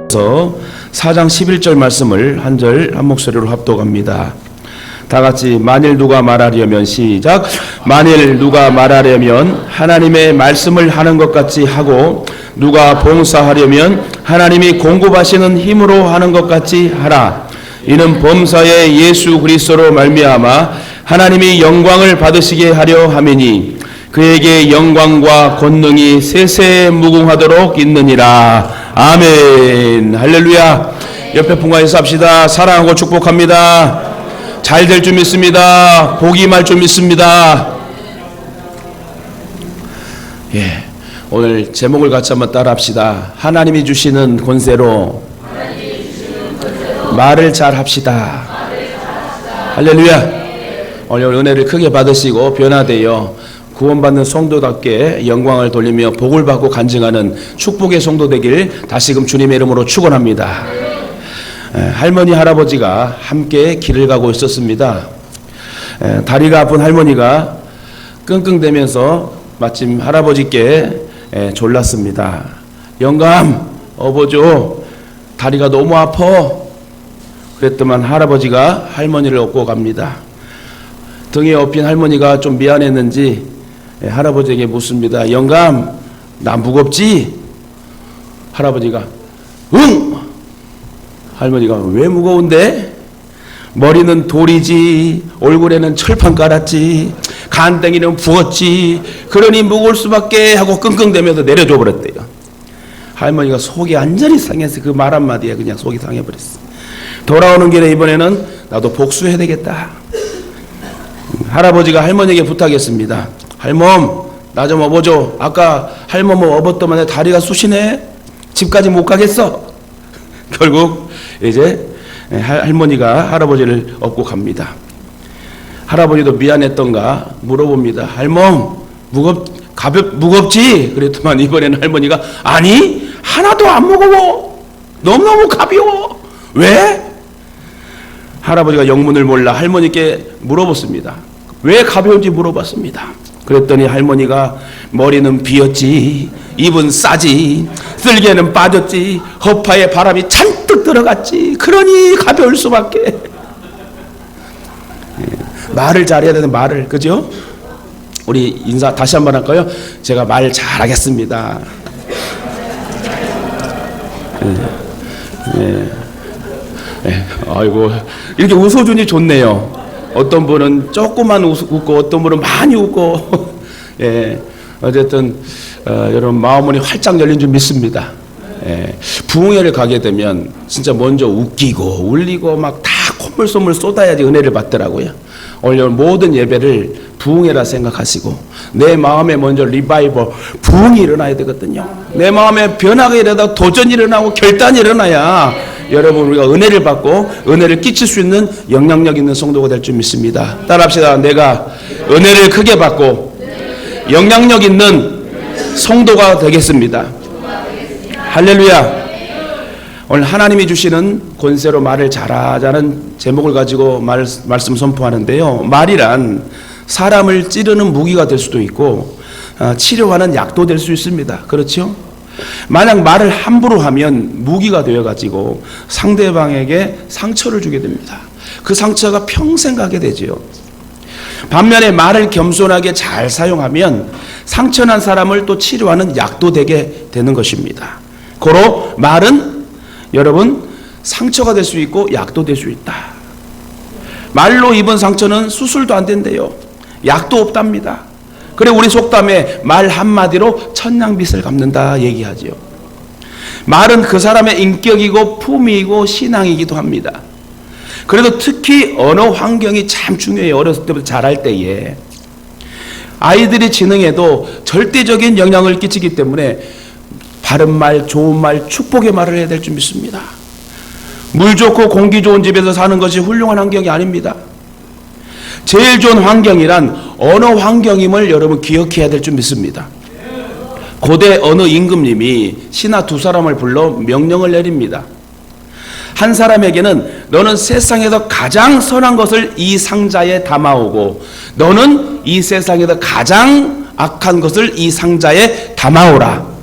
4장 11절 말씀을 한 절 한 목소리로 합독합니다. 다 같이 만일 누가 말하려면 시작. 만일 누가 말하려면 하나님의 말씀을 하는 것 같이 하고 누가 봉사하려면 하나님이 공급하시는 힘으로 하는 것 같이 하라. 이는 범사의 예수 그리스도로 말미암아 하나님이 영광을 받으시게 하려 함이니 그에게 영광과 권능이 세세 무궁하도록 있느니라. 아멘. 할렐루야. 옆에 분과해서 합시다. 사랑하고 축복합니다. 잘 될 줄 믿습니다. 복이 임할 줄 믿습니다. 예, 오늘 제목을 같이 한번 따라 합시다. 하나님이 주시는 권세로 말을 잘 합시다. 할렐루야. 오늘 은혜를 크게 받으시고 변화되어 구원받는 성도답게 영광을 돌리며 복을 받고 간증하는 축복의 성도 되길 다시금 주님의 이름으로 축원합니다. 할머니 할아버지가 함께 길을 가고 있었습니다. 다리가 아픈 할머니가 끙끙대면서 마침 할아버지께 졸랐습니다. 영감, 어버죠, 다리가 너무 아파. 그랬더만 할아버지가 할머니를 업고 갑니다. 등에 업힌 할머니가 좀 미안했는지 할아버지에게 묻습니다. 영감, 나 무겁지? 할아버지가 응! 할머니가 왜 무거운데? 머리는 돌이지, 얼굴에는 철판 깔았지, 간땡이는 부었지, 그러니 무거울 수밖에 하고 끙끙대면서 내려줘 버렸대요. 할머니가 속이 완전히 상해서 그 말 한마디에 그냥 속이 상해버렸어. 돌아오는 길에 이번에는 나도 복수해야 되겠다. 할아버지가 할머니에게 부탁했습니다. 할멈, 나 좀 업어줘. 아까 할멈 업었더만 내 다리가 쑤시네. 집까지 못 가겠어. 결국 이제 할머니가 할아버지를 업고 갑니다. 할아버지도 미안했던가 물어봅니다. 할멈, 무겁지? 그랬더만 이번에는 할머니가 아니, 하나도 안 무거워. 너무너무 가벼워. 왜? 할아버지가 영문을 몰라 할머니께 물어봤습니다. 왜 가벼운지 물어봤습니다. 그랬더니 할머니가 머리는 비었지, 입은 싸지, 쓸개는 빠졌지, 허파에 바람이 잔뜩 들어갔지, 그러니 가벼울 수밖에. 말을 잘해야 되는 말을, 그죠? 우리 인사 다시 한번 할까요? 제가 말 잘하겠습니다. 아이고, 이렇게 웃어주니 좋네요. 어떤 분은 조금만 웃고 어떤 분은 많이 웃고 예, 어쨌든 여러분 마음문이 활짝 열린 줄 믿습니다. 부흥회를 가게 되면 진짜 먼저 웃기고 울리고 막 다 콧물솜을 쏟아야지 은혜를 받더라고요. 오늘 모든 예배를 부흥회라 생각하시고 내 마음에 먼저 리바이벌, 부흥이 일어나야 되거든요. 내 마음에 변화가 일어나고 도전이 일어나고 결단이 일어나야 여러분 우리가 은혜를 받고 은혜를 끼칠 수 있는 영향력 있는 성도가 될 줄 믿습니다. 따라합시다. 내가 은혜를 크게 받고 영향력 있는 성도가 되겠습니다. 할렐루야. 오늘 하나님이 주시는 권세로 말을 잘하자는 제목을 가지고 말씀 선포하는데요. 말이란 사람을 찌르는 무기가 될 수도 있고 치료하는 약도 될 수 있습니다. 그렇죠? 만약 말을 함부로 하면 무기가 되어가지고 상대방에게 상처를 주게 됩니다. 그 상처가 평생 가게 되죠. 반면에 말을 겸손하게 잘 사용하면 상처난 사람을 또 치료하는 약도 되게 되는 것입니다. 고로 말은 여러분 상처가 될 수 있고 약도 될 수 있다. 말로 입은 상처는 수술도 안 된대요. 약도 없답니다. 그래 우리 속담에 말 한마디로 천냥빚을 갚는다 얘기하죠. 말은 그 사람의 인격이고 품위이고 신앙이기도 합니다. 그래도 특히 언어 환경이 참 중요해요. 어렸을 때부터 자랄 때에 아이들의 지능에도 절대적인 영향을 끼치기 때문에 바른 말, 좋은 말, 축복의 말을 해야 될 줄 믿습니다. 물 좋고 공기 좋은 집에서 사는 것이 훌륭한 환경이 아닙니다. 제일 좋은 환경이란 언어 환경임을 여러분 기억해야 될 줄 믿습니다. 고대 어느 임금님이 신하 두 사람을 불러 명령을 내립니다. 한 사람에게는 너는 세상에서 가장 선한 것을 이 상자에 담아오고 너는 이 세상에서 가장 악한 것을 이 상자에 담아오라.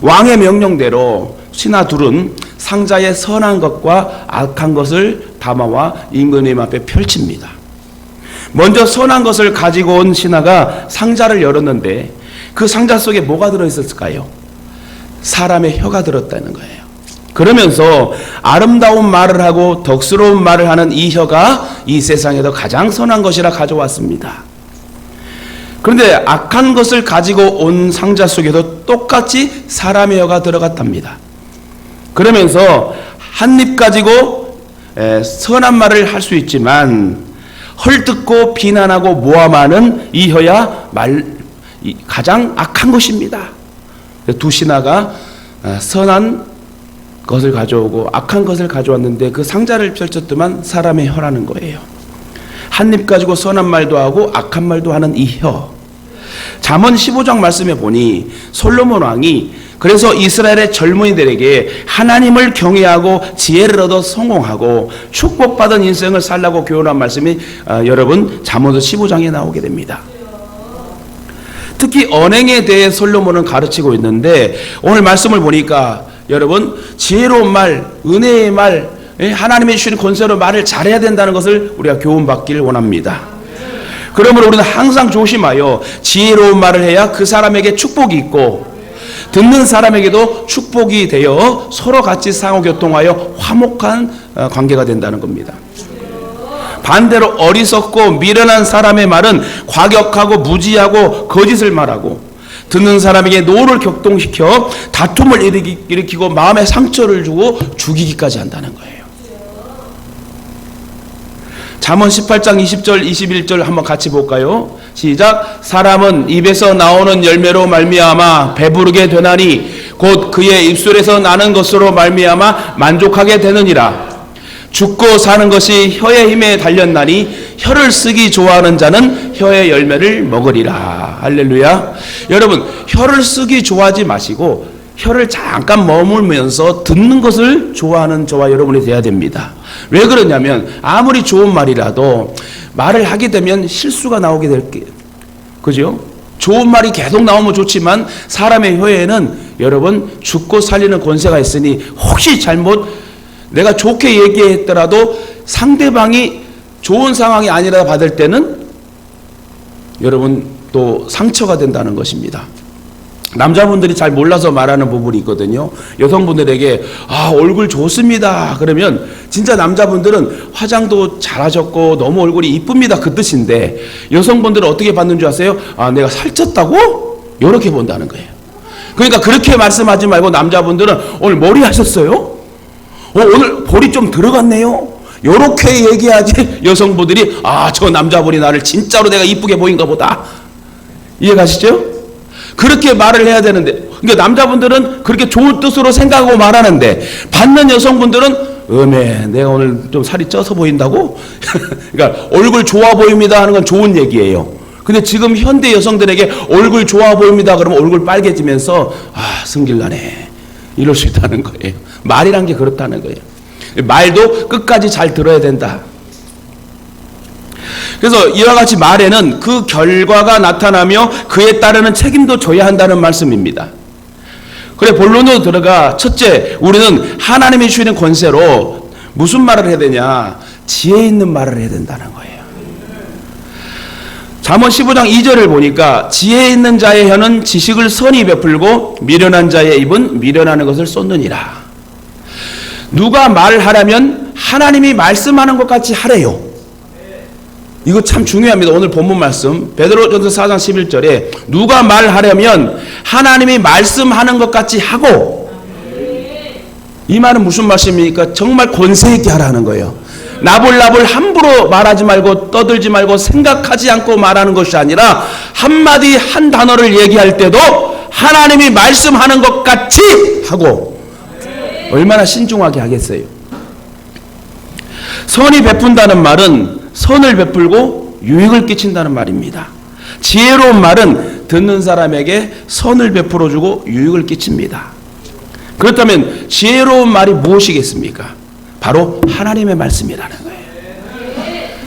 왕의 명령대로 신하 둘은 상자에 선한 것과 악한 것을 담아와 임금님 앞에 펼칩니다. 먼저 선한 것을 가지고 온 신하가 상자를 열었는데 그 상자 속에 뭐가 들어있었을까요? 사람의 혀가 들었다는 거예요. 그러면서 아름다운 말을 하고 덕스러운 말을 하는 이 혀가 이 세상에서 가장 선한 것이라 가져왔습니다. 그런데 악한 것을 가지고 온 상자 속에도 똑같이 사람의 혀가 들어갔답니다. 그러면서 한 입 가지고 선한 말을 할 수 있지만 헐뜯고 비난하고 모함하는 이 혀야 가장 악한 것입니다. 두 신하가 선한 것을 가져오고 악한 것을 가져왔는데 그 상자를 펼쳤더만 사람의 혀라는 거예요. 한 입 가지고 선한 말도 하고 악한 말도 하는 이 혀. 잠언 15장 말씀에 보니 솔로몬 왕이 그래서 이스라엘의 젊은이들에게 하나님을 경외하고 지혜를 얻어 성공하고 축복받은 인생을 살라고 교훈한 말씀이 여러분 잠언서 15장에 나오게 됩니다. 특히 언행에 대해 솔로몬은 가르치고 있는데 오늘 말씀을 보니까 여러분 지혜로운 말, 은혜의 말, 하나님이 주신 권세로 말을 잘해야 된다는 것을 우리가 교훈받기를 원합니다. 그러므로 우리는 항상 조심하여 지혜로운 말을 해야 그 사람에게 축복이 있고 듣는 사람에게도 축복이 되어 서로 같이 상호교통하여 화목한 관계가 된다는 겁니다. 반대로 어리석고 미련한 사람의 말은 과격하고 무지하고 거짓을 말하고 듣는 사람에게 노를 격동시켜 다툼을 일으키고 마음에 상처를 주고 죽이기까지 한다는 거예요. 잠언 18장 20절 21절 한번 같이 볼까요? 시작. 사람은 입에서 나오는 열매로 말미암아 배부르게 되나니 곧 그의 입술에서 나는 것으로 말미암아 만족하게 되느니라. 죽고 사는 것이 혀의 힘에 달렸나니 혀를 쓰기 좋아하는 자는 혀의 열매를 먹으리라. 할렐루야. 여러분 혀를 쓰기 좋아하지 마시고 혀를 잠깐 머물면서 듣는 것을 좋아하는 저와 여러분이 돼야 됩니다. 왜 그러냐면 아무리 좋은 말이라도 말을 하게 되면 실수가 나오게 될 게, 그죠? 좋은 말이 계속 나오면 좋지만 사람의 혀에는 여러분 죽고 살리는 권세가 있으니 혹시 잘못 내가 좋게 얘기했더라도 상대방이 좋은 상황이 아니라 받을 때는 여러분 또 상처가 된다는 것입니다. 남자분들이 잘 몰라서 말하는 부분이 있거든요. 여성분들에게 얼굴 좋습니다 그러면 진짜 남자분들은 화장도 잘하셨고 너무 얼굴이 이쁩니다 그 뜻인데 여성분들은 어떻게 받는 줄 아세요? 내가 살쪘다고? 이렇게 본다는 거예요. 그러니까 그렇게 말씀하지 말고 남자분들은 오늘 머리 하셨어요? 오늘 볼이 좀 들어갔네요. 이렇게 얘기하지 여성분들이 저 남자분이 나를 진짜로 내가 이쁘게 보인가 보다. 이해가시죠? 그렇게 말을 해야 되는데 그러니까 남자분들은 그렇게 좋은 뜻으로 생각하고 말하는데 받는 여성분들은 내가 오늘 좀 살이 쪄서 보인다고? 그러니까 얼굴 좋아 보입니다 하는 건 좋은 얘기예요. 근데 지금 현대 여성들에게 얼굴 좋아 보입니다 그러면 얼굴 빨개지면서 승질나네 이럴 수 있다는 거예요. 말이란 게 그렇다는 거예요. 말도 끝까지 잘 들어야 된다. 그래서 이와 같이 말에는 그 결과가 나타나며 그에 따르는 책임도 져야 한다는 말씀입니다. 그래 본론으로 들어가 첫째 우리는 하나님이 주시는 권세로 무슨 말을 해야 되냐? 지혜 있는 말을 해야 된다는 거예요. 잠언 15장 2절을 보니까 지혜 있는 자의 혀는 지식을 선히 베풀고 미련한 자의 입은 미련하는 것을 쏟느니라. 누가 말을 하려면 하나님이 말씀하는 것 같이 하래요. 이거 참 중요합니다. 오늘 본문 말씀 베드로전서 4장 11절에 누가 말하려면 하나님이 말씀하는 것 같이 하고, 이 말은 무슨 말씀입니까? 정말 권세 있게 하라는 거예요. 나불나불 함부로 말하지 말고 떠들지 말고 생각하지 않고 말하는 것이 아니라 한마디 한 단어를 얘기할 때도 하나님이 말씀하는 것 같이 하고, 얼마나 신중하게 하겠어요. 선이 베푼다는 말은 선을 베풀고 유익을 끼친다는 말입니다. 지혜로운 말은 듣는 사람에게 선을 베풀어주고 유익을 끼칩니다. 그렇다면 지혜로운 말이 무엇이겠습니까? 바로 하나님의 말씀이라는 거예요.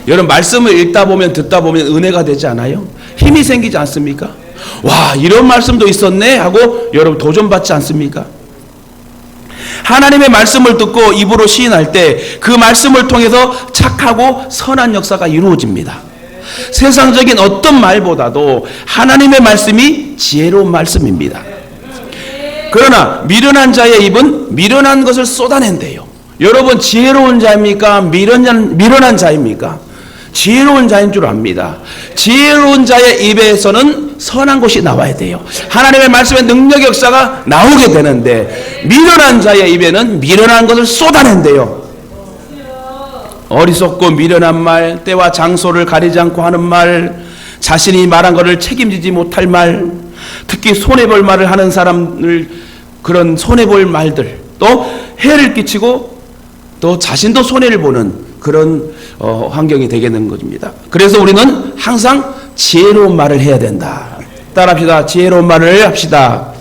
여러분 말씀을 읽다 보면 듣다 보면 은혜가 되지 않아요? 힘이 생기지 않습니까? 와 이런 말씀도 있었네 하고 여러분 도전받지 않습니까? 하나님의 말씀을 듣고 입으로 시인할 때 그 말씀을 통해서 착하고 선한 역사가 이루어집니다. 세상적인 어떤 말보다도 하나님의 말씀이 지혜로운 말씀입니다. 그러나 미련한 자의 입은 미련한 것을 쏟아낸대요. 여러분, 지혜로운 자입니까? 미련한 자입니까? 지혜로운 자인 줄 압니다. 지혜로운 자의 입에서는 선한 것이 나와야 돼요. 하나님의 말씀의 능력 역사가 나오게 되는데, 미련한 자의 입에는 미련한 것을 쏟아낸대요. 어리석고 미련한 말, 때와 장소를 가리지 않고 하는 말, 자신이 말한 것을 책임지지 못할 말, 특히 손해볼 말을 하는 사람을, 그런 손해볼 말들, 또 해를 끼치고 또 자신도 손해를 보는 그런 환경이 되게 된 것입니다. 그래서 우리는 항상 지혜로운 말을 해야 된다. 따라합시다. 지혜로운 말을 합시다.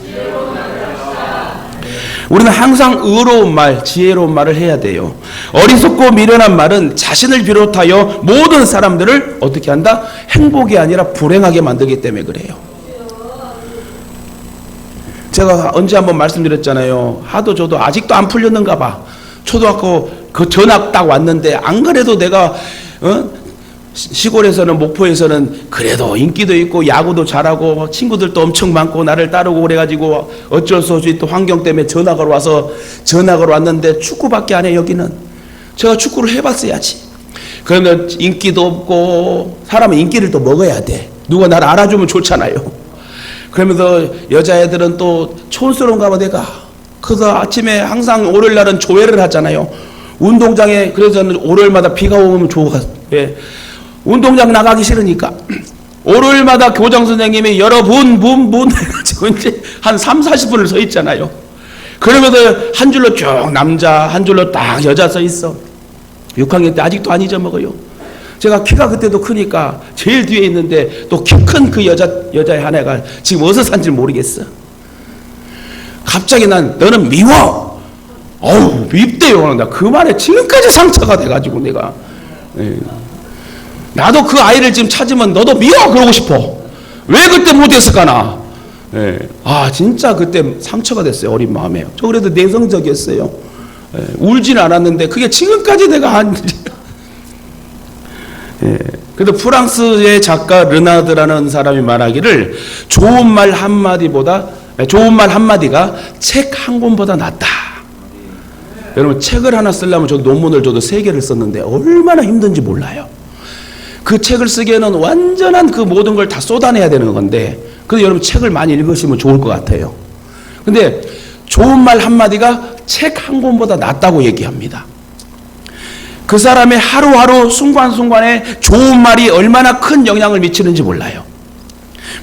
우리는 항상 의로운 말, 지혜로운 말을 해야 돼요. 어리석고 미련한 말은 자신을 비롯하여 모든 사람들을 어떻게 한다? 행복이 아니라 불행하게 만들기 때문에 그래요. 제가 언제 한번 말씀드렸잖아요. 하도 저도 아직도 안 풀렸는가 봐. 초등학교 그 전학 딱 왔는데, 안 그래도 내가 시골에서는, 목포에서는 그래도 인기도 있고 야구도 잘하고 친구들도 엄청 많고 나를 따르고 그래가지고 어쩔 수 없이 또 환경 때문에 전학을 왔는데 축구밖에 안 해. 여기는 제가 축구를 해봤어야지. 그러면 인기도 없고, 사람은 인기를 또 먹어야 돼. 누가 나를 알아주면 좋잖아요. 그러면서 여자애들은 또 촌스러운가 봐. 내가 그래서 아침에 항상 월요일 날은 조회를 하잖아요. 운동장에. 그래서 월요일마다 비가 오면 예. 운동장 나가기 싫으니까 월요일마다 교장 선생님이 여러분 해가지고 이제 한 3, 40분을 서 있잖아요. 그러면서 한 줄로 쭉 남자, 한 줄로 딱 여자 서 있어. 6학년 때 아직도 안 잊어먹어요. 제가 키가 그때도 크니까 제일 뒤에 있는데 또 키 큰 그 여자의 한 애가 지금 어디서 산지 모르겠어. 갑자기 너는 미워. 어우, 밉대요. 나 그 말에 지금까지 상처가 돼가지고 내가. 예. 나도 그 아이를 지금 찾으면 너도 미워 그러고 싶어. 왜 그때 못했을까나. 예. 아, 진짜 그때 상처가 됐어요. 어린 마음에. 저 그래도 내성적이었어요. 예. 울지는 않았는데 그게 지금까지 내가 한 예. 그래도 프랑스의 작가 르나드라는 사람이 말하기를 좋은 말 한마디가 책 한 권보다 낫다. 여러분, 책을 하나 쓰려면 저 논문을 저도 3개를 썼는데 얼마나 힘든지 몰라요. 그 책을 쓰기에는 완전한 그 모든 걸 다 쏟아내야 되는 건데, 그래서 여러분 책을 많이 읽으시면 좋을 것 같아요. 근데 좋은 말 한마디가 책 한 권보다 낫다고 얘기합니다. 그 사람의 하루하루 순간순간에 좋은 말이 얼마나 큰 영향을 미치는지 몰라요.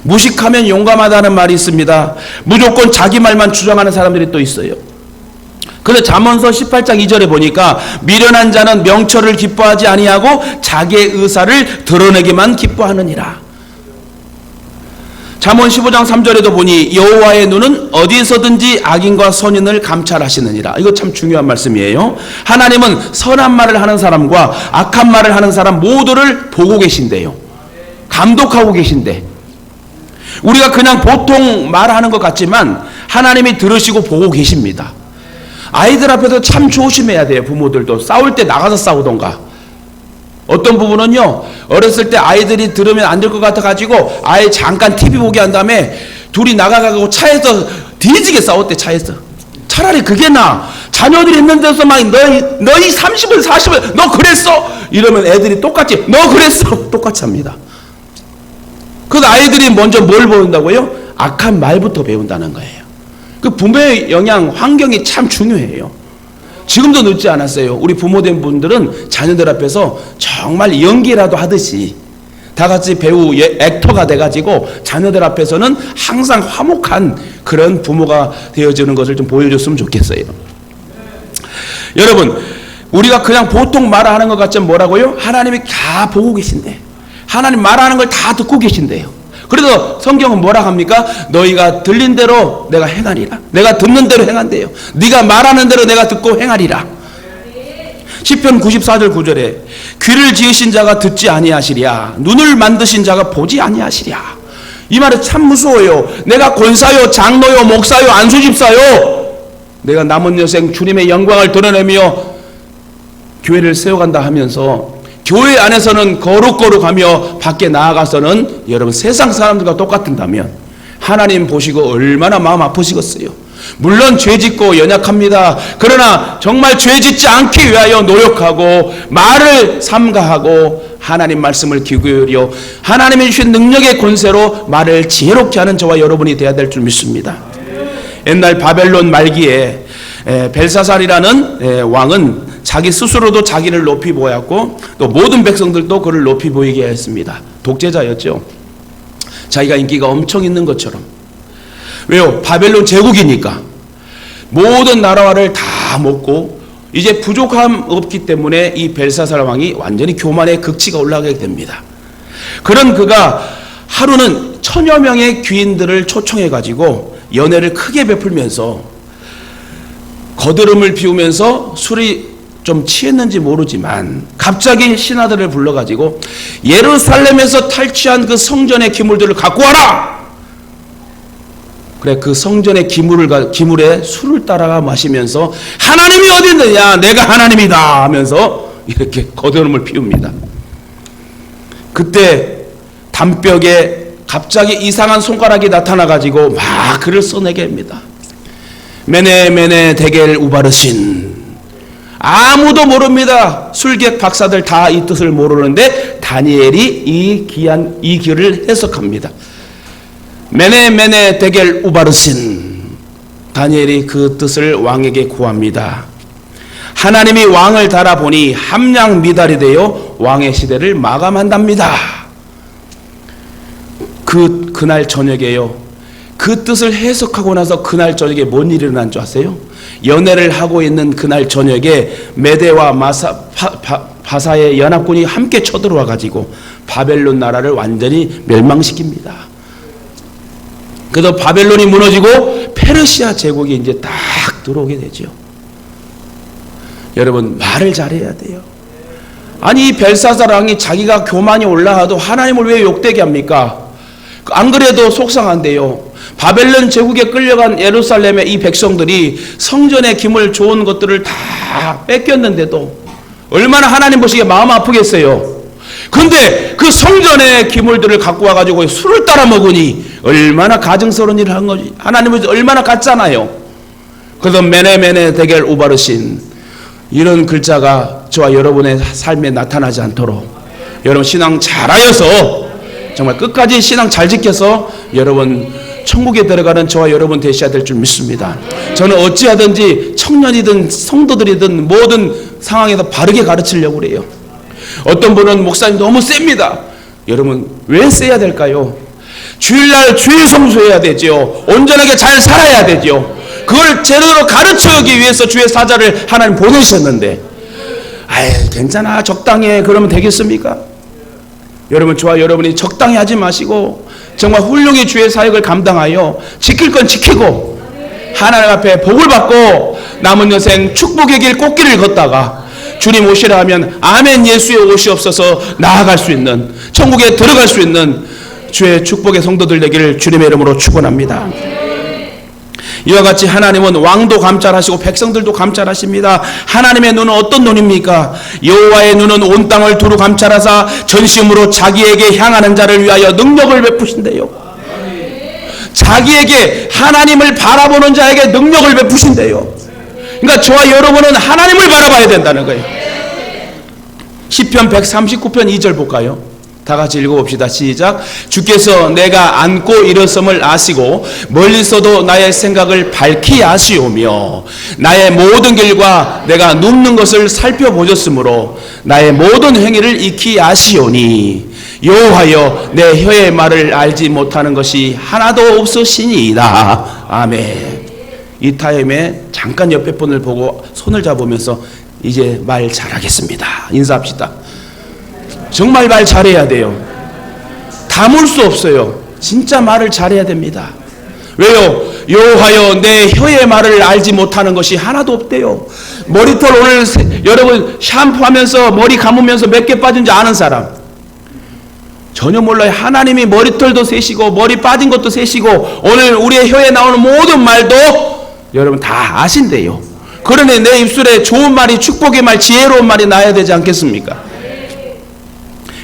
무식하면 용감하다는 말이 있습니다. 무조건 자기 말만 주장하는 사람들이 또 있어요. 그래서 잠언서 18장 2절에 보니까 미련한 자는 명철을 기뻐하지 아니하고 자기의 의사를 드러내기만 기뻐하느니라. 잠언 15장 3절에도 보니 여호와의 눈은 어디서든지 악인과 선인을 감찰하시느니라. 이거 참 중요한 말씀이에요. 하나님은 선한 말을 하는 사람과 악한 말을 하는 사람 모두를 보고 계신대요. 감독하고 계신대. 우리가 그냥 보통 말하는 것 같지만 하나님이 들으시고 보고 계십니다. 아이들 앞에서 참 조심해야 돼요. 부모들도 싸울 때 나가서 싸우던가. 어떤 부분은요, 어렸을 때 아이들이 들으면 안 될 것 같아가지고 아예 잠깐 TV 보게 한 다음에 둘이 나가가지고 차에서 뒤지게 싸웠대. 차에서. 차라리 그게 나아. 자녀들이 있는 데서 막 너희 30을 40을 너 그랬어? 이러면 애들이 똑같이 너 그랬어? 똑같이 합니다. 그래서 아이들이 먼저 뭘 배운다고요? 악한 말부터 배운다는 거예요. 그 부모의 영향, 환경이 참 중요해요. 지금도 늦지 않았어요. 우리 부모된 분들은 자녀들 앞에서 정말 연기라도 하듯이 다 같이 배우, 액터가 돼가지고 자녀들 앞에서는 항상 화목한 그런 부모가 되어주는 것을 좀 보여줬으면 좋겠어요. 여러분, 우리가 그냥 보통 말하는 것 같지만 뭐라고요? 하나님이 다 보고 계신대. 하나님 말하는 걸 다 듣고 계신대요. 그래서 성경은 뭐라 합니까? 너희가 들린 대로 내가 행하리라. 내가 듣는 대로 행한대요. 네가 말하는 대로 내가 듣고 행하리라. 시편 94절 9절에 귀를 지으신 자가 듣지 아니하시랴. 눈을 만드신 자가 보지 아니하시랴. 이 말은 참 무서워요. 내가 권사요, 장로요, 목사요, 안수집사요. 내가 남은 여생 주님의 영광을 드러내며 교회를 세워간다 하면서 교회 안에서는 거룩거룩하며 밖에 나아가서는 여러분 세상 사람들과 똑같은다면 하나님 보시고 얼마나 마음 아프시겠어요. 물론 죄짓고 연약합니다. 그러나 정말 죄짓지 않기 위하여 노력하고 말을 삼가하고 하나님 말씀을 귀 기울여 하나님이 주신 능력의 권세로 말을 지혜롭게 하는 저와 여러분이 되어야 될 줄 믿습니다. 옛날 바벨론 말기에 벨사살이라는 왕은 자기 스스로도 자기를 높이 보였고 또 모든 백성들도 그를 높이 보이게 했습니다. 독재자였죠. 자기가 인기가 엄청 있는 것처럼. 왜요? 바벨론 제국이니까 모든 나라와를 다 먹고 이제 부족함 없기 때문에 이 벨사살 왕이 완전히 교만의 극치가 올라가게 됩니다. 그런 그가 하루는 1000여 명의 귀인들을 초청해 가지고 연회를 크게 베풀면서 거드름을 피우면서 술이 좀 취했는지 모르지만 갑자기 신하들을 불러가지고 예루살렘에서 탈취한 그 성전의 기물들을 갖고 와라! 그래, 그 성전의 기물에 술을 따라가 마시면서 하나님이 어디 있느냐? 내가 하나님이다! 하면서 이렇게 거드름을 피웁니다. 그때 담벽에 갑자기 이상한 손가락이 나타나가지고 막 글을 써내게 합니다. 메네 데겔 우바르신. 아무도 모릅니다. 술객 박사들 다 이 뜻을 모르는데 다니엘이 이 글을 해석합니다. 메네 데겔 우바르신. 다니엘이 그 뜻을 왕에게 구합니다. 하나님이 왕을 달아보니 함량 미달이 되어 왕의 시대를 마감한답니다. 그날 저녁에요. 그 뜻을 해석하고 나서 그날 저녁에 뭔 일이 일어난 줄 아세요? 연회를 하고 있는 그날 저녁에 메대와 바사의 연합군이 함께 쳐들어와 가지고 바벨론 나라를 완전히 멸망시킵니다. 그래서 바벨론이 무너지고 페르시아 제국이 이제 딱 들어오게 되죠. 여러분, 말을 잘해야 돼요. 아니, 이 벨사살 왕이 자기가 교만이 올라와도 하나님을 왜 욕되게 합니까? 안 그래도 속상한데요. 바벨론 제국에 끌려간 예루살렘의 이 백성들이 성전의 기물 좋은 것들을 다 뺏겼는데도 얼마나 하나님 보시기에 마음 아프겠어요. 그런데 그 성전의 기물들을 갖고 와가지고 술을 따라 먹으니 얼마나 가증스러운 일을 한 거지. 하나님은 얼마나 같잖아요. 그래서 메네 데겔 우바르신, 이런 글자가 저와 여러분의 삶에 나타나지 않도록 여러분 신앙 잘하여서 정말 끝까지 신앙 잘 지켜서 여러분 천국에 들어가는 저와 여러분 되셔야 될 줄 믿습니다. 저는 어찌하든지 청년이든 성도들이든 모든 상황에서 바르게 가르치려고 그래요. 어떤 분은 목사님 너무 셉니다. 여러분, 왜 세야 될까요? 주일날 주일 성수해야 되죠. 온전하게 잘 살아야 되죠. 그걸 제대로 가르치기 위해서 주의 사자를 하나님 보내셨는데, 아이 괜찮아 적당히 해 그러면 되겠습니까? 여러분, 저와 여러분이 적당히 하지 마시고 정말 훌륭히 주의 사역을 감당하여 지킬 건 지키고 하나님 앞에 복을 받고 남은 여생 축복의 길 꽃길을 걷다가 주님 오시라 하면 아멘 예수의 옷이 없어서 나아갈 수 있는, 천국에 들어갈 수 있는 주의 축복의 성도들 되기를 주님의 이름으로 축원합니다. 이와 같이 하나님은 왕도 감찰하시고 백성들도 감찰하십니다. 하나님의 눈은 어떤 눈입니까? 여호와의 눈은 온 땅을 두루 감찰하사 전심으로 자기에게 향하는 자를 위하여 능력을 베푸신대요. 자기에게, 하나님을 바라보는 자에게 능력을 베푸신대요. 그러니까 저와 여러분은 하나님을 바라봐야 된다는 거예요. 시편 139편 2절 볼까요? 다 같이 읽어봅시다. 시작. 주께서 내가 앉고 일어섬을 아시고 멀리서도 나의 생각을 밝히 아시오며 나의 모든 길과 내가 눕는 것을 살펴보셨으므로 나의 모든 행위를 익히 아시오니 여호와여 내 혀의 말을 알지 못하는 것이 하나도 없으시니이다. 아멘. 이 타임에 잠깐 옆에 분을 보고 손을 잡으면서 이제 말 잘하겠습니다. 인사합시다. 정말 말 잘해야 돼요. 담을 수 없어요. 진짜 말을 잘해야 됩니다. 왜요? 여호와여 내 혀의 말을 알지 못하는 것이 하나도 없대요. 머리털 오늘 여러분 샴푸하면서 머리 감으면서 몇 개 빠진지 아는 사람? 전혀 몰라요. 하나님이 머리털도 세시고 머리 빠진 것도 세시고 오늘 우리의 혀에 나오는 모든 말도 여러분 다 아신대요. 그러니 내 입술에 좋은 말이, 축복의 말, 지혜로운 말이 나야 되지 않겠습니까?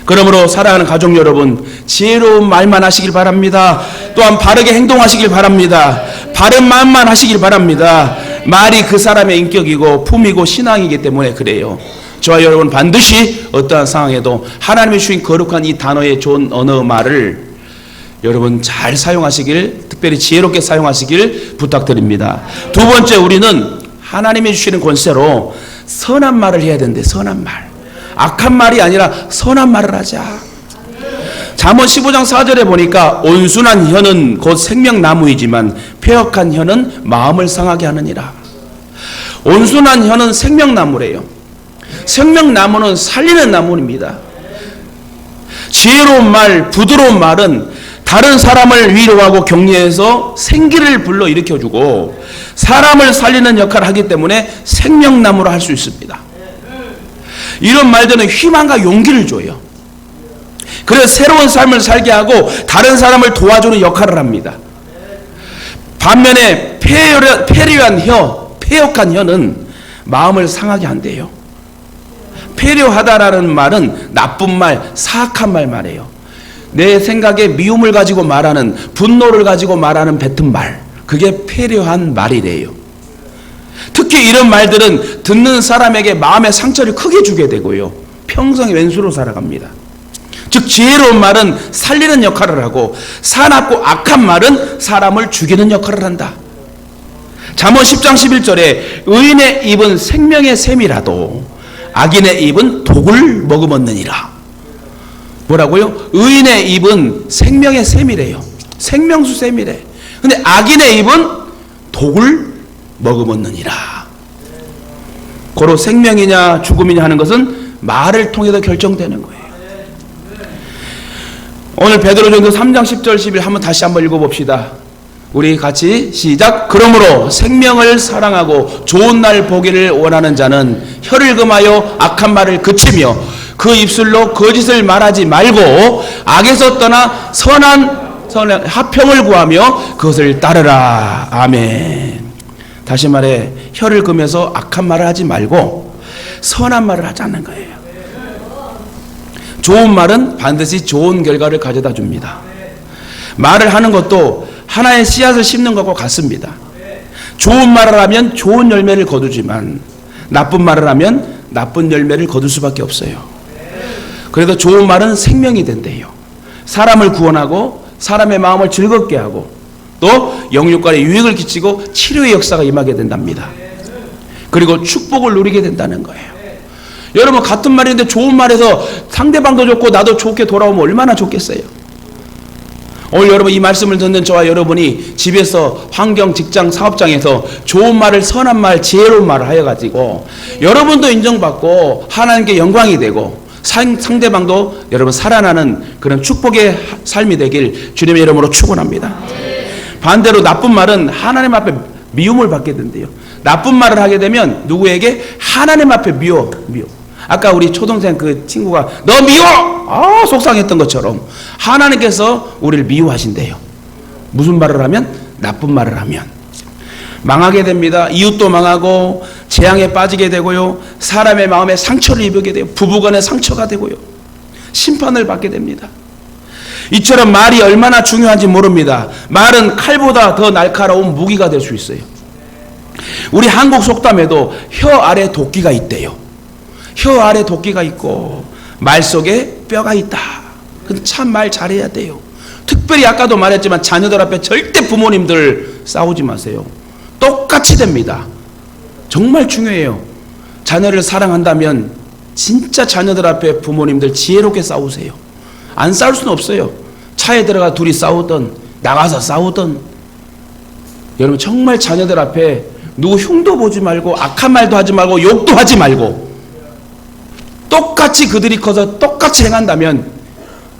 그러므로 사랑하는 가족 여러분, 지혜로운 말만 하시길 바랍니다. 또한 바르게 행동하시길 바랍니다. 바른 마음만 하시길 바랍니다. 말이 그 사람의 인격이고 품이고 신앙이기 때문에 그래요. 저와 여러분 반드시 어떠한 상황에도 하나님이 주신 거룩한 이 단어의 좋은 언어 말을 여러분 잘 사용하시길, 특별히 지혜롭게 사용하시길 부탁드립니다. 두 번째, 우리는 하나님이 주시는 권세로 선한 말을 해야 되는데, 선한 말, 악한 말이 아니라 선한 말을 하자. 잠언 15장 4절에 보니까 온순한 혀는 곧 생명나무이지만 패역한 혀는 마음을 상하게 하느니라. 온순한 혀는 생명나무래요. 생명나무는 살리는 나무입니다. 지혜로운 말, 부드러운 말은 다른 사람을 위로하고 격려해서 생기를 불러 일으켜주고 사람을 살리는 역할을 하기 때문에 생명나무로 할 수 있습니다. 이런 말들은 희망과 용기를 줘요. 그래서 새로운 삶을 살게 하고 다른 사람을 도와주는 역할을 합니다. 반면에 패려한 혀, 패역한 혀는 마음을 상하게 한대요. 패려하다라는 말은 나쁜 말, 사악한 말이에요. 내 생각에 미움을 가지고 말하는, 분노를 가지고 말하는 뱉은 말, 그게 패려한 말이래요. 특히 이런 말들은 듣는 사람에게 마음의 상처를 크게 주게 되고요, 평생 왼수로 살아갑니다. 즉 지혜로운 말은 살리는 역할을 하고 사납고 악한 말은 사람을 죽이는 역할을 한다. 잠언 10장 11절에 의인의 입은 생명의 샘이라도 악인의 입은 독을 머금었느니라. 뭐라고요? 의인의 입은 생명의 샘이래요. 생명수 샘이래. 근데 악인의 입은 독을 머금었느니라. 고로 생명이냐 죽음이냐 하는 것은 말을 통해서 결정되는 거예요. 오늘 베드로전서 3장 10절 11 다시 한번 읽어봅시다. 우리 같이 시작. 그러므로 생명을 사랑하고 좋은 날 보기를 원하는 자는 혀를 금하여 악한 말을 그치며 그 입술로 거짓을 말하지 말고 악에서 떠나 선한 화평을 구하며 그것을 따르라. 아멘. 다시 말해, 혀를 금해서 악한 말을 하지 말고 선한 말을 하자는 거예요. 좋은 말은 반드시 좋은 결과를 가져다 줍니다. 말을 하는 것도 하나의 씨앗을 심는 것과 같습니다. 좋은 말을 하면 좋은 열매를 거두지만 나쁜 말을 하면 나쁜 열매를 거둘 수밖에 없어요. 그래서 좋은 말은 생명이 된대요. 사람을 구원하고 사람의 마음을 즐겁게 하고 또 영육간에 유익을 끼치고 치료의 역사가 임하게 된답니다. 그리고 축복을 누리게 된다는 거예요. 여러분, 같은 말인데 좋은 말에서 상대방도 좋고 나도 좋게 돌아오면 얼마나 좋겠어요. 오늘 여러분 이 말씀을 듣는 저와 여러분이 집에서, 환경, 직장, 사업장에서 좋은 말을, 선한 말, 지혜로운 말을 하여가지고 여러분도 인정받고 하나님께 영광이 되고 상대방도 여러분 살아나는 그런 축복의 삶이 되길 주님의 이름으로 축원합니다. 반대로 나쁜 말은 하나님 앞에 미움을 받게 된대요. 나쁜 말을 하게 되면 누구에게? 하나님 앞에 미워. 아까 우리 초동생 그 친구가 너 미워! 속상했던 것처럼 하나님께서 우리를 미워하신대요. 무슨 말을 하면? 나쁜 말을 하면 망하게 됩니다. 이웃도 망하고 재앙에 빠지게 되고요, 사람의 마음에 상처를 입게 돼요. 부부간에 상처가 되고요, 심판을 받게 됩니다. 이처럼 말이 얼마나 중요한지 모릅니다. 말은 칼보다 더 날카로운 무기가 될 수 있어요. 우리 한국 속담에도 혀 아래 도끼가 있대요. 혀 아래 도끼가 있고 말 속에 뼈가 있다. 근데 참 말 잘해야 돼요. 특별히 아까도 말했지만 자녀들 앞에 절대 부모님들 싸우지 마세요. 똑같이 됩니다. 정말 중요해요. 자녀를 사랑한다면 진짜 자녀들 앞에 부모님들 지혜롭게 싸우세요. 안 싸울 수는 없어요. 차에 들어가 둘이 싸우든 나가서 싸우든 여러분 정말 자녀들 앞에 누구 흉도 보지 말고 악한 말도 하지 말고 욕도 하지 말고 똑같이 그들이 커서 똑같이 행한다면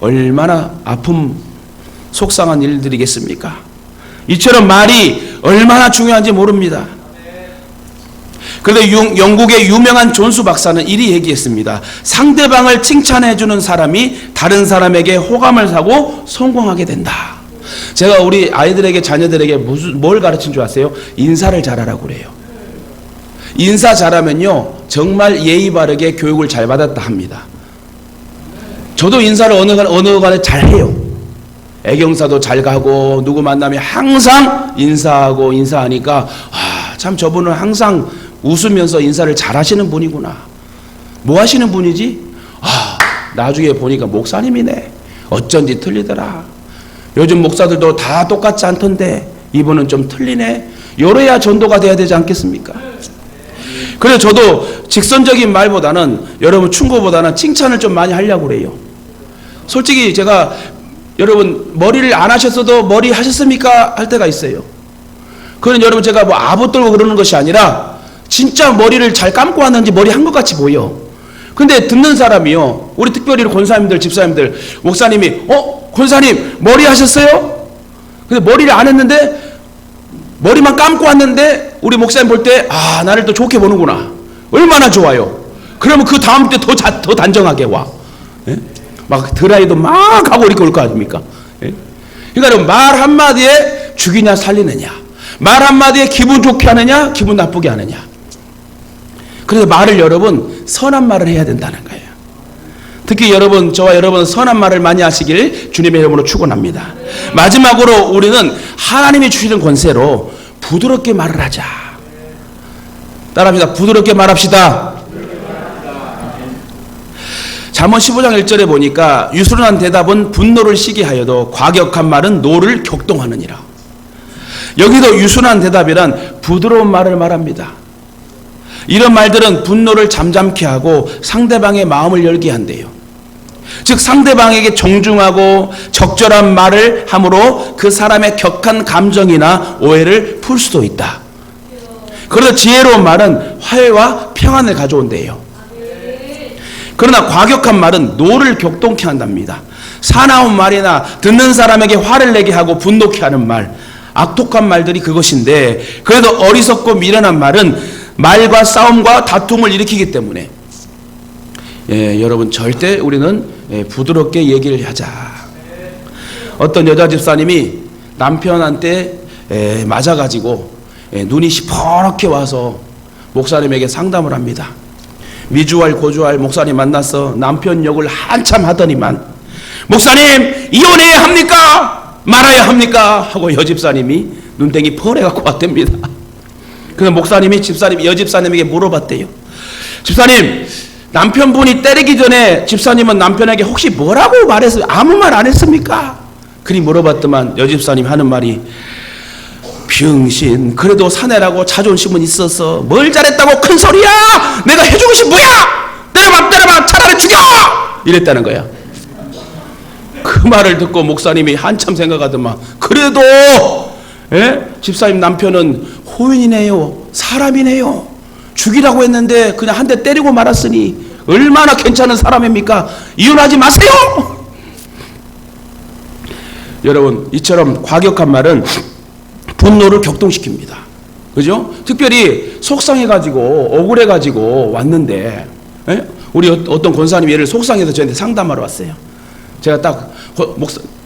얼마나 아픔 속상한 일들이겠습니까? 이처럼 말이 얼마나 중요한지 모릅니다. 그런데 영국의 유명한 존수 박사는 이리 얘기했습니다. 상대방을 칭찬해주는 사람이 다른 사람에게 호감을 사고 성공하게 된다. 제가 우리 아이들에게, 자녀들에게 뭘 가르친 줄 아세요? 인사를 잘하라고 그래요. 인사 잘하면요, 정말 예의 바르게 교육을 잘 받았다 합니다. 저도 인사를 어느 간에 잘해요. 애경사도 잘 가고, 누구 만나면 항상 인사하고, 인사하니까, 참 저분은 항상 웃으면서 인사를 잘 하시는 분이구나. 뭐 하시는 분이지? 나중에 보니까 목사님이네. 어쩐지 틀리더라. 요즘 목사들도 다 똑같지 않던데 이분은 좀 틀리네. 요래야 전도가 돼야 되지 않겠습니까? 그래서 저도 직선적인 말보다는, 여러분 충고보다는 칭찬을 좀 많이 하려고 그래요. 솔직히 제가, 여러분 머리를 안 하셨어도 머리 하셨습니까? 할 때가 있어요. 그건 여러분 제가 뭐 아부 떨고 그러는 것이 아니라 진짜 머리를 잘 감고 왔는지 머리 한 것 같이 보여. 근데 듣는 사람이요, 우리 특별히 권사님들, 집사님들, 목사님이 권사님 머리 하셨어요? 근데 머리를 안 했는데 머리만 감고 왔는데 우리 목사님 볼 때 나를 또 좋게 보는구나. 얼마나 좋아요. 그러면 그 다음 때 더 단정하게 와. 예? 막 드라이도 막 하고 이렇게 올 거 아닙니까? 예? 그러니까 말 한마디에 죽이냐 살리느냐, 말 한마디에 기분 좋게 하느냐 기분 나쁘게 하느냐. 그래서 말을, 여러분 선한 말을 해야 된다는 거예요. 특히 여러분, 저와 여러분 선한 말을 많이 하시길 주님의 이름으로 축원합니다. 마지막으로 우리는 하나님이 주시는 권세로 부드럽게 말을 하자. 따라합니다. 부드럽게 말합시다. 잠언 15장 1절에 보니까 유순한 대답은 분노를 시게 하여도 과격한 말은 노를 격동하느니라. 여기도 유순한 대답이란 부드러운 말을 말합니다. 이런 말들은 분노를 잠잠케 하고 상대방의 마음을 열게 한대요. 즉 상대방에게 정중하고 적절한 말을 함으로 그 사람의 격한 감정이나 오해를 풀 수도 있다. 그래서 지혜로운 말은 화해와 평안을 가져온대요. 그러나 과격한 말은 노를 격동케 한답니다. 사나운 말이나 듣는 사람에게 화를 내게 하고 분노케 하는 말, 악독한 말들이 그것인데, 그래도 어리석고 미련한 말은 말과 싸움과 다툼을 일으키기 때문에 여러분 절대 우리는 부드럽게 얘기를 하자. 어떤 여자 집사님이 남편한테 맞아가지고 눈이 시퍼렇게 와서 목사님에게 상담을 합니다. 미주알 고주알 목사님 만나서 남편 욕을 한참 하더니만, 목사님 이혼해야 합니까? 말아야 합니까? 하고 여집사님이 눈탱이 펄해갖고 왔답니다. 그래서 목사님이 여집사님에게 물어봤대요. 집사님, 남편분이 때리기 전에 집사님은 남편에게 혹시 뭐라고 말했어요? 아무 말 안 했습니까? 그리 물어봤더만 여집사님 하는 말이, 병신, 그래도 사내라고 자존심은 있어서 뭘 잘했다고 큰 소리야? 내가 해준 것이 뭐야? 때려봐 차라리 죽여! 이랬다는 거야. 그 말을 듣고 목사님이 한참 생각하더만, 그래도 집사님 남편은 호인이네요, 사람이네요, 죽이라고 했는데 그냥 한 대 때리고 말았으니 얼마나 괜찮은 사람입니까? 이혼하지 마세요! 여러분, 이처럼 과격한 말은 분노를 격동시킵니다. 그죠? 특별히 속상해가지고 억울해가지고 왔는데, 우리 어떤 권사님이 얘를 속상해서 저한테 상담하러 왔어요. 제가 딱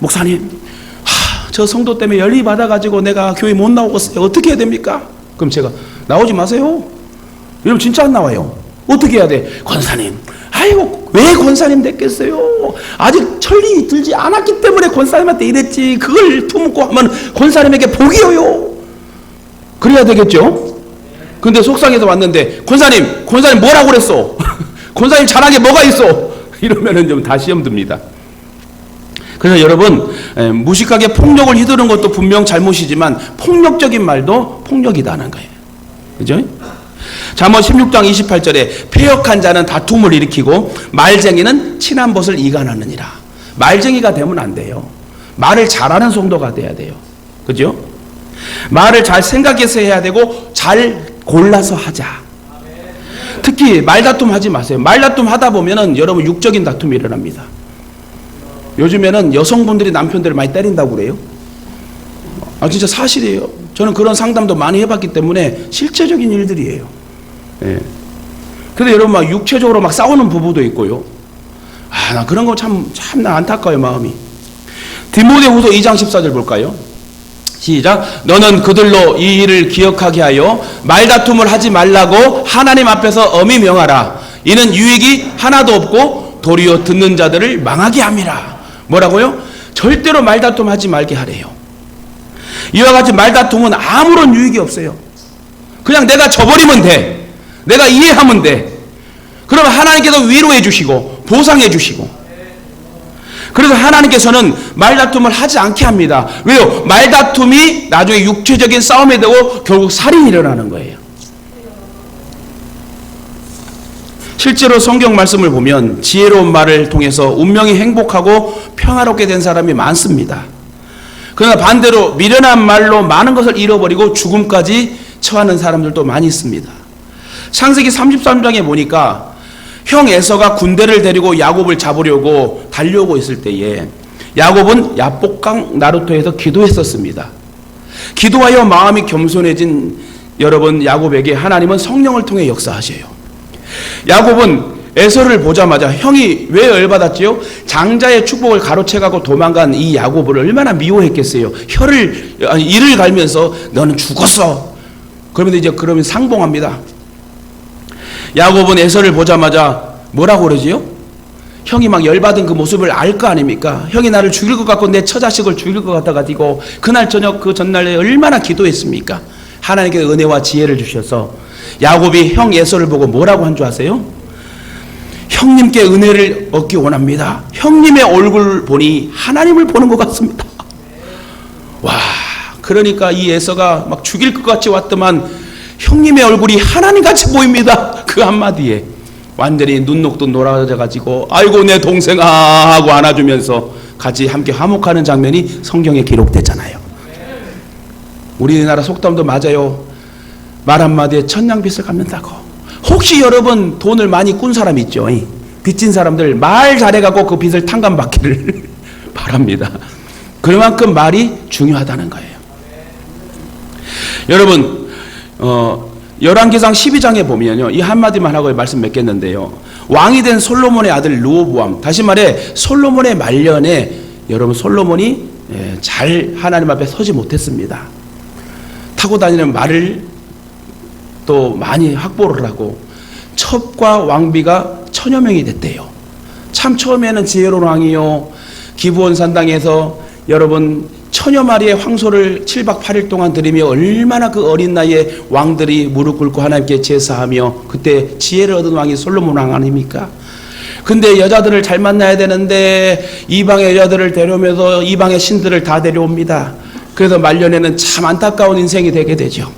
목사님, 저 성도 때문에 열이 받아가지고 내가 교회 못 나오겠어요. 어떻게 해야 됩니까? 그럼 제가, 나오지 마세요. 여러분 진짜 안 나와요. 어떻게 해야 돼? 권사님, 아이고 왜 권사님 됐겠어요? 아직 천리 들지 않았기 때문에 권사님한테 이랬지. 그걸 품고 하면 권사님에게 복이요. 그래야 되겠죠? 근데 속상해서 왔는데, 권사님 뭐라고 그랬어? 권사님 잘한 게 뭐가 있어? 이러면은 좀 다 시험 듭니다. 그래서 여러분, 무식하게 폭력을 휘두르는 것도 분명 잘못이지만 폭력적인 말도 폭력이다는 거예요. 그죠? 잠언 16장 28절에 패역한 자는 다툼을 일으키고 말쟁이는 친한 벗을 이간하느니라. 말쟁이가 되면 안 돼요. 말을 잘하는 성도가 돼야 돼요. 그죠? 말을 잘 생각해서 해야 되고 잘 골라서 하자. 특히 말다툼 하지 마세요. 말다툼 하다 보면은 여러분 육적인 다툼이 일어납니다. 요즘에는 여성분들이 남편들을 많이 때린다고 그래요. 진짜 사실이에요. 저는 그런 상담도 많이 해봤기 때문에 실제적인 일들이에요. 예. 근데 여러분 막 육체적으로 막 싸우는 부부도 있고요. 나 그런 거 참 나 안타까워요, 마음이. 디모데후서 2장 14절 볼까요? 시작. 너는 그들로 이 일을 기억하게 하여 말다툼을 하지 말라고 하나님 앞에서 엄히 명하라. 이는 유익이 하나도 없고 도리어 듣는 자들을 망하게 함이라. 뭐라고요? 절대로 말다툼 하지 말게 하래요. 이와 같이 말다툼은 아무런 유익이 없어요. 그냥 내가 져버리면 돼. 내가 이해하면 돼. 그러면 하나님께서 위로해 주시고 보상해 주시고. 그래서 하나님께서는 말다툼을 하지 않게 합니다. 왜요? 말다툼이 나중에 육체적인 싸움이 되고 결국 살인이 일어나는 거예요. 실제로 성경 말씀을 보면 지혜로운 말을 통해서 운명이 행복하고 평화롭게 된 사람이 많습니다. 그러나 반대로 미련한 말로 많은 것을 잃어버리고 죽음까지 처하는 사람들도 많이 있습니다. 창세기 33장에 보니까 형 에서가 군대를 데리고 야곱을 잡으려고 달려오고 있을 때에 야곱은 야복강 나루터에서 기도했었습니다. 기도하여 마음이 겸손해진 여러분 야곱에게 하나님은 성령을 통해 역사하셔요. 야곱은 에서를 보자마자 형이 왜 열받았지요? 장자의 축복을 가로채가고 도망간 이 야곱을 얼마나 미워했겠어요. 이를 갈면서 너는 죽었어. 그러면 상봉합니다. 야곱은 에서를 보자마자 뭐라고 그러지요? 형이 막 열받은 그 모습을 알 거 아닙니까? 형이 나를 죽일 것 같고 내 처자식을 죽일 것 같아가지고 그날 저녁 그 전날에 얼마나 기도했습니까? 하나님께서 은혜와 지혜를 주셔서 야곱이 형 에서를 보고 뭐라고 한 줄 아세요? 형님께 은혜를 얻기 원합니다. 형님의 얼굴 보니 하나님을 보는 것 같습니다. 와, 그러니까 이 에서가 막 죽일 것 같이 왔더만 형님의 얼굴이 하나님같이 보입니다. 그 한마디에 완전히 눈녹도 놀아져가지고 아이고 내 동생아 하고 안아주면서 같이 함께 화목하는 장면이 성경에 기록되잖아요. 우리나라 속담도 맞아요. 말 한마디에 천냥빚을 갚는다고. 혹시 여러분 돈을 많이 꾼 사람 있죠? 빚진 사람들 말 잘해갖고 그 빚을 탕감받기를 바랍니다. 그만큼 말이 중요하다는 거예요. 여러분 열왕기상 12장에 보면요, 이 한마디만 하고 말씀 맺겠는데요, 왕이 된 솔로몬의 아들 르호보암, 다시 말해 솔로몬의 말년에 여러분 솔로몬이 잘 하나님 앞에 서지 못했습니다. 타고 다니는 말을 또 많이 확보를 하고 첩과 왕비가 1000여 명이 됐대요. 참 처음에는 지혜로운 왕이요, 기브온 산당에서 여러분 1000여 마리의 황소를 7박 8일 동안 드리며 얼마나 그 어린 나이에 왕들이 무릎 꿇고 하나님께 제사하며 그때 지혜를 얻은 왕이 솔로몬 왕 아닙니까? 근데 여자들을 잘 만나야 되는데 이방의 여자들을 데려오면서 이방의 신들을 다 데려옵니다. 그래서 말년에는 참 안타까운 인생이 되게 되죠.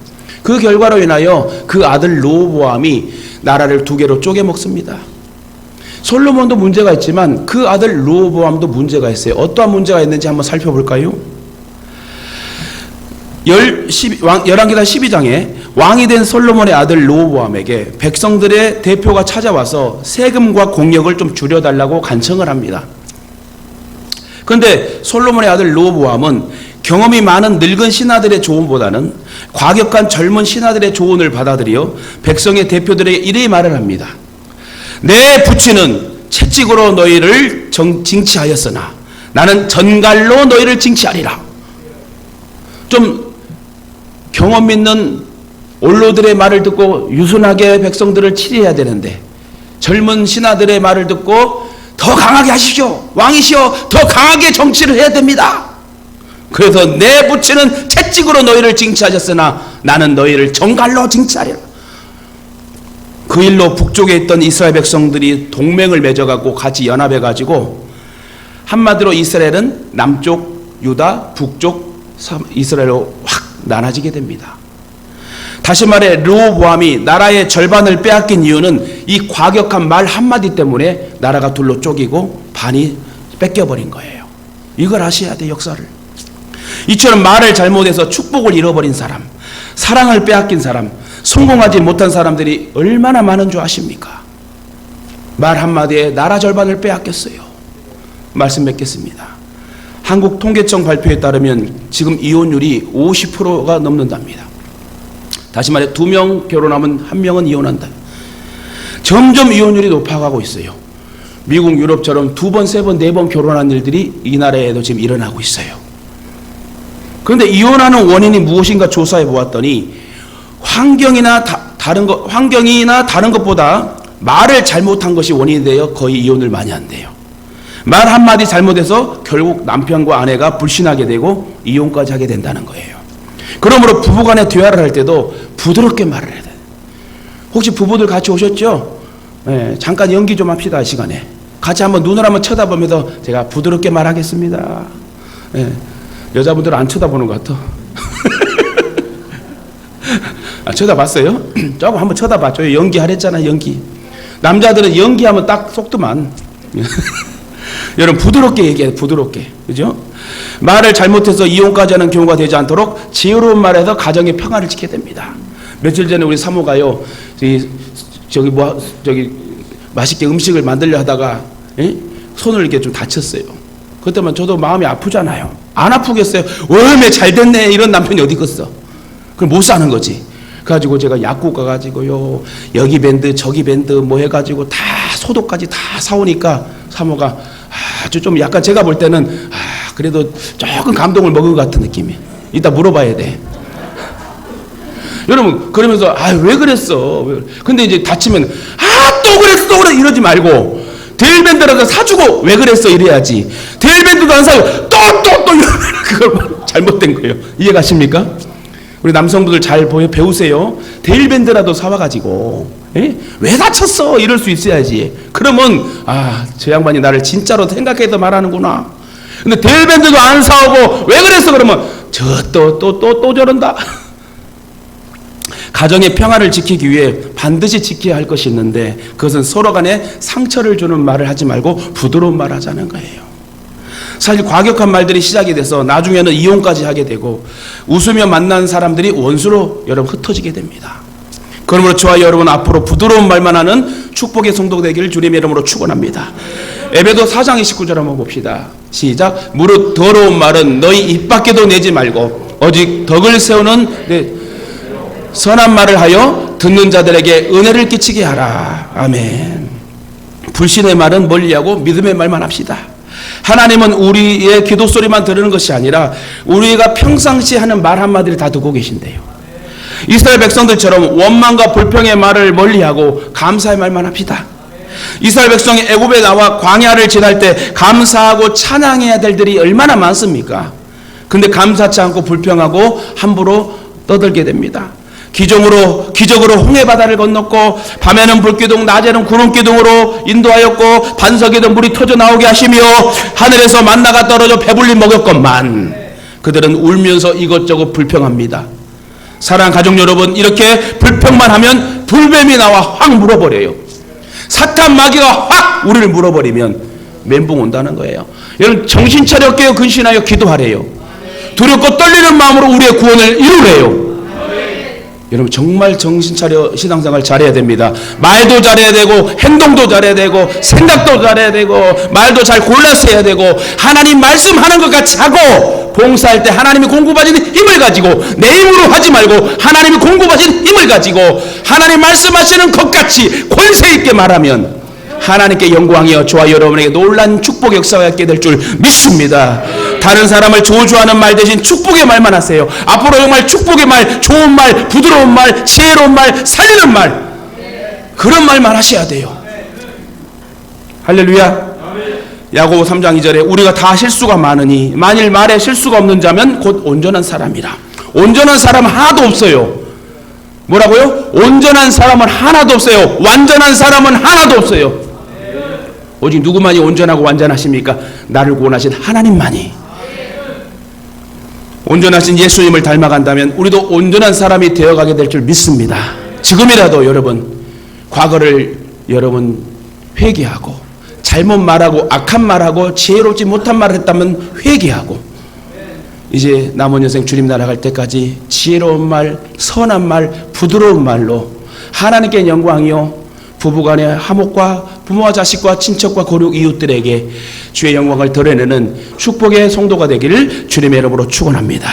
그 결과로 인하여 그 아들 르호보암이 나라를 2개로 쪼개 먹습니다. 솔로몬도 문제가 있지만 그 아들 르호보암도 문제가 있어요. 어떠한 문제가 있는지 한번 살펴볼까요? 열왕기상 12장에 왕이 된 솔로몬의 아들 르호보암에게 백성들의 대표가 찾아와서 세금과 공역을 좀 줄여달라고 간청을 합니다. 그런데 솔로몬의 아들 르호보암은 경험이 많은 늙은 신하들의 조언보다는 과격한 젊은 신하들의 조언을 받아들여 백성의 대표들에게 이렇게 말을 합니다. 내 부친은 채찍으로 너희를 징치하였으나 나는 전갈로 너희를 징치하리라. 좀 경험 있는 원로들의 말을 듣고 유순하게 백성들을 치리해야 되는데 젊은 신하들의 말을 듣고 더 강하게 하십시오. 왕이시여 더 강하게 정치를 해야 됩니다. 그래서 내 부친은 채찍으로 너희를 징치하셨으나 나는 너희를 정갈로 징치하리라. 그 일로 북쪽에 있던 이스라엘 백성들이 동맹을 맺어갖고 같이 연합해가지고 한마디로 이스라엘은 남쪽 유다, 북쪽 이스라엘로 확 나눠지게 됩니다. 다시 말해 르호보암이 나라의 절반을 빼앗긴 이유는 이 과격한 말 한마디 때문에 나라가 둘로 쪼개고 반이 뺏겨버린 거예요. 이걸 아셔야 돼, 역사를. 이처럼 말을 잘못해서 축복을 잃어버린 사람, 사랑을 빼앗긴 사람, 성공하지 못한 사람들이 얼마나 많은 줄 아십니까? 말 한마디에 나라 절반을 빼앗겼어요. 말씀 맺겠습니다. 한국 통계청 발표에 따르면 지금 이혼율이 50%가 넘는답니다. 다시 말해 2명 결혼하면 1명은 이혼한다. 점점 이혼율이 높아가고 있어요. 미국, 유럽처럼 2번, 3번, 4번 결혼한 일들이 이 나라에도 지금 일어나고 있어요. 그런데 이혼하는 원인이 무엇인가 조사해 보았더니 환경이나 다른 것보다 말을 잘못한 것이 원인이 되어 거의 이혼을 많이 한대요. 말 한마디 잘못해서 결국 남편과 아내가 불신하게 되고 이혼까지 하게 된다는 거예요. 그러므로 부부간에 대화를 할 때도 부드럽게 말을 해야 돼요. 혹시 부부들 같이 오셨죠? 네, 잠깐 연기 좀 합시다. 이 시간에 같이 한번 눈을 한번 쳐다보면서 제가 부드럽게 말하겠습니다. 네, 여자분들은 안 쳐다보는 것 같아. 쳐다봤어요? 조금 한번 쳐다봤죠. 연기하랬잖아요. 연기. 남자들은 연기하면 딱 속도만. 여러분 부드럽게 얘기해요. 부드럽게. 그죠? 말을 잘못해서 이혼까지 하는 경우가 되지 않도록 지혜로운 말에서 가정의 평화를 지켜야 됩니다. 며칠 전에 우리 사모가요. 저기 맛있게 음식을 만들려 하다가 손을 이렇게 좀 다쳤어요. 그때만 저도 마음이 아프잖아요. 안 아프겠어요? 얼마나 잘 됐네 이런 남편이 어디 있겠어. 그럼 못 사는 거지. 그래가지고 제가 약국 가가지고요. 여기 밴드 저기 밴드 뭐 해가지고 다 소독까지 다 사오니까 사모가 아주 좀 약간 제가 볼 때는 그래도 조금 감동을 먹은 것 같은 느낌이. 이따 물어봐야 돼. 여러분 그러면서 왜 그랬어? 근데 이제 다치면 또 그랬어 이러지 말고 데일밴드라도 사주고 왜 그랬어 이래야지. 데일밴드도 안 사고 또 그걸 잘못된 거예요. 이해가십니까? 우리 남성분들 잘 배우세요. 데일밴드라도 사와가지고 왜 다쳤어 이럴 수 있어야지. 그러면 저 양반이 나를 진짜로 생각해서 말하는구나. 근데 데일밴드도 안 사오고 왜 그랬어 그러면 또 저런다. 가정의 평화를 지키기 위해 반드시 지켜야 할 것이 있는데 그것은 서로 간에 상처를 주는 말을 하지 말고 부드러운 말을 하자는 거예요. 사실 과격한 말들이 시작이 돼서 나중에는 이혼까지 하게 되고 웃으며 만난 사람들이 원수로 여러분 흩어지게 됩니다. 그러므로 저와 여러분 앞으로 부드러운 말만 하는 축복의 성도가 되기를 주님의 이름으로 축원합니다. 에베소 4장 29절 한번 봅시다. 시작. 무릇 더러운 말은 너희 입 밖에도 내지 말고 오직 덕을 세우는 선한 말을 하여 듣는 자들에게 은혜를 끼치게 하라. 아멘. 불신의 말은 멀리하고 믿음의 말만 합시다. 하나님은 우리의 기도 소리만 들으는 것이 아니라 우리가 평상시 하는 말 한마디를 다 듣고 계신대요. 이스라엘 백성들처럼 원망과 불평의 말을 멀리하고 감사의 말만 합시다. 이스라엘 백성이 애굽에 나와 광야를 지날 때 감사하고 찬양해야 될 일이 얼마나 많습니까? 근데 감사치 않고 불평하고 함부로 떠들게 됩니다. 기적으로 홍해 바다를 건넜고 밤에는 불기둥 낮에는 구름기둥으로 인도하였고 반석에도 물이 터져 나오게 하시며 하늘에서 만나가 떨어져 배불리 먹였건만 그들은 울면서 이것저것 불평합니다. 사랑하는 가족 여러분, 이렇게 불평만 하면 불뱀이 나와 확 물어버려요. 사탄 마귀가 확 우리를 물어버리면 멘붕 온다는 거예요. 여러분 정신 차려 깨어 근신하여 기도하래요. 두렵고 떨리는 마음으로 우리의 구원을 이루래요. 여러분 정말 정신차려 신앙생활 잘해야 됩니다. 말도 잘해야 되고 행동도 잘해야 되고 생각도 잘해야 되고 말도 잘 골라서 해야 되고 하나님 말씀하는 것 같이 하고 봉사할 때 하나님이 공급하시는 힘을 가지고 내 힘으로 하지 말고 하나님이 공급하시는 힘을 가지고 하나님 말씀하시는 것 같이 권세 있게 말하면 하나님께 영광이여 저와 여러분에게 놀란 축복의 역사가 있게 될 줄 믿습니다. 다른 사람을 저주하는 말 대신 축복의 말만 하세요. 앞으로 정말 축복의 말, 좋은 말, 부드러운 말, 지혜로운 말, 살리는 말, 그런 말만 하셔야 돼요. 할렐루야. 야고보 3장 2절에 우리가 다 실수가 많으니 만일 말에 실수가 없는 자면 곧 온전한 사람이라. 온전한 사람은 하나도 없어요. 뭐라고요? 온전한 사람은 하나도 없어요. 완전한 사람은 하나도 없어요. 오직 누구만이 온전하고 완전하십니까? 나를 구원하신 하나님만이. 온전하신 예수님을 닮아간다면 우리도 온전한 사람이 되어가게 될 줄 믿습니다. 지금이라도 여러분 과거를 여러분 회개하고 잘못 말하고 악한 말하고 지혜롭지 못한 말을 했다면 회개하고 이제 남은 여생 주님 나라 갈 때까지 지혜로운 말, 선한 말, 부드러운 말로 하나님께 영광이요 부부간의 화목과 부모와 자식과 친척과 고륙 이웃들에게 주의 영광을 드러내는 축복의 성도가 되기를 주님의 이름으로 축원합니다.